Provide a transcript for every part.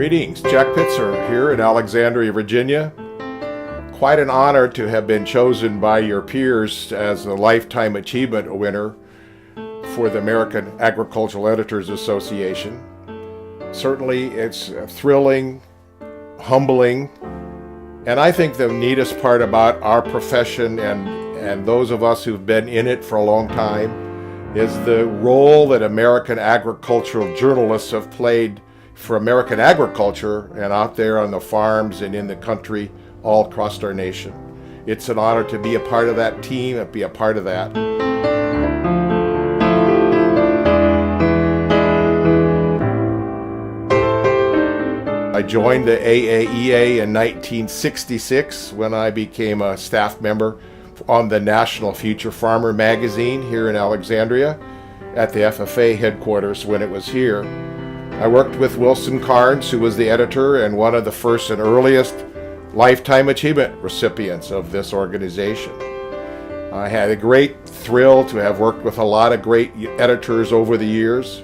Greetings, Jack Pitzer here in Alexandria, Virginia. Quite an honor to have been chosen by your peers as a Lifetime Achievement winner for the American Agricultural Editors Association. Certainly it's thrilling, humbling, and I think the neatest part about our profession and those of us who've been in it for a long time is the role that American agricultural journalists have played for American agriculture and out there on the farms and in the country all across our nation. It's an honor to be a part of that team and be a part of that. I joined the AAEA in 1966 when I became a staff member on the National Future Farmer magazine here in Alexandria at the FFA headquarters when it was here. I worked with Wilson Carnes, who was the editor and one of the first and earliest Lifetime Achievement recipients of this organization. I had a great thrill to have worked with a lot of great editors over the years.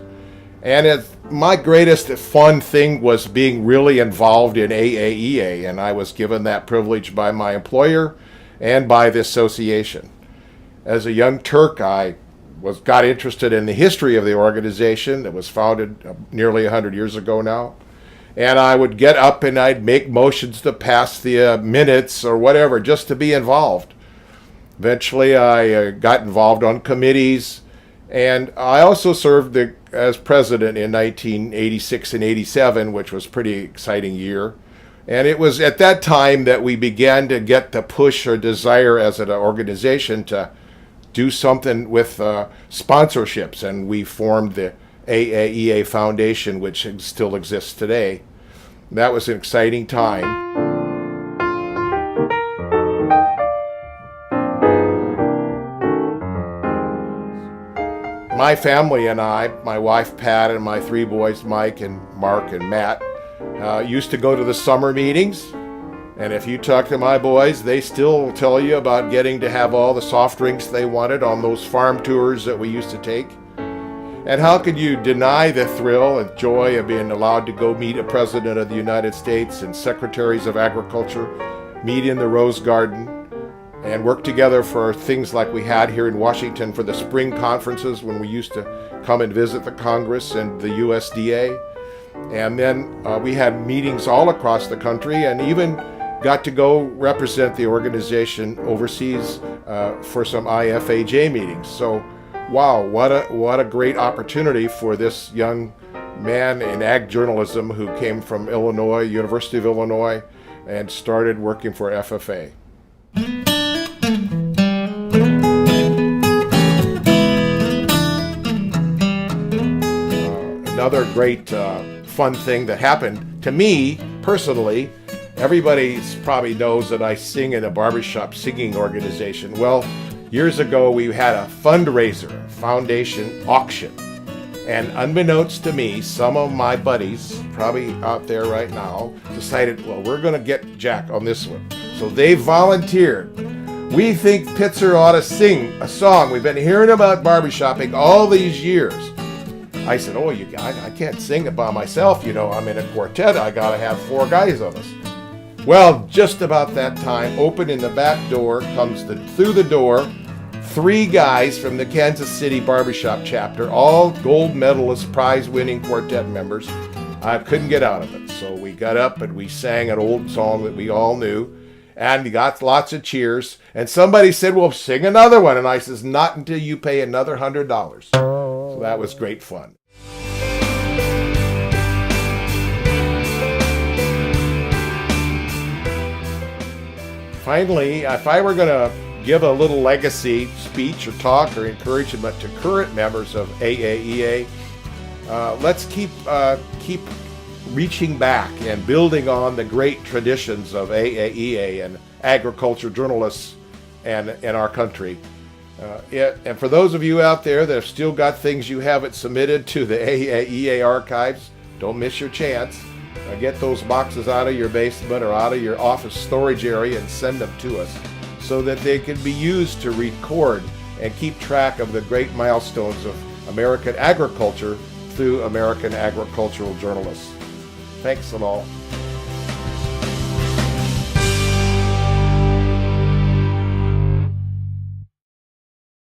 And my greatest fun thing was being really involved in AAEA, and I was given that privilege by my employer and by the association. As a young Turk, I got interested in the history of the organization that was founded nearly 100 years ago now. And I would get up and I'd make motions to pass the minutes or whatever just to be involved. Eventually I got involved on committees, and I also served as president in 1986 and 87, which was a pretty exciting year. And it was at that time that we began to get the push or desire as an organization to do something with sponsorships, and we formed the AAEA Foundation, which still exists today. That was an exciting time. My family and I, my wife Pat and my three boys Mike and Mark and Matt, used to go to the summer meetings. And if you talk to my boys, they still tell you about getting to have all the soft drinks they wanted on those farm tours that we used to take. And how could you deny the thrill and joy of being allowed to go meet a president of the United States and secretaries of agriculture, meet in the Rose Garden, and work together for things like we had here in Washington for the spring conferences when we used to come and visit the Congress and the USDA. And then we had meetings all across the country, and even got to go represent the organization overseas for some IFAJ meetings. So, wow, what a great opportunity for this young man in ag journalism who came from Illinois, University of Illinois, and started working for FFA. Another great fun thing that happened to me personally, everybody probably knows that I sing in a barbershop singing organization. Well, years ago we had a fundraiser, a foundation auction. And unbeknownst to me, some of my buddies, probably out there right now, decided, well, we're going to get Jack on this one. So they volunteered. We think Pitzer ought to sing a song. We've been hearing about barbershopping all these years. I said, oh, I can't sing it by myself. You know, I'm in a quartet. I got to have four guys on us. Well, just about that time, open in the back door comes through the door, three guys from the Kansas City Barbershop chapter, all gold medalist, prize-winning quartet members. I couldn't get out of it, so we got up and we sang an old song that we all knew, and we got lots of cheers. And somebody said, well, sing another one. And I says, not until you pay another $100. So that was great fun. Finally, if I were going to give a little legacy speech or talk or encouragement to current members of AAEA, let's keep reaching back and building on the great traditions of AAEA and agriculture journalists and in our country. And for those of you out there that have still got things you haven't submitted to the AAEA archives, don't miss your chance. Get those boxes out of your basement or out of your office storage area and send them to us so that they can be used to record and keep track of the great milestones of American agriculture through American agricultural journalists. Thanks, Amal.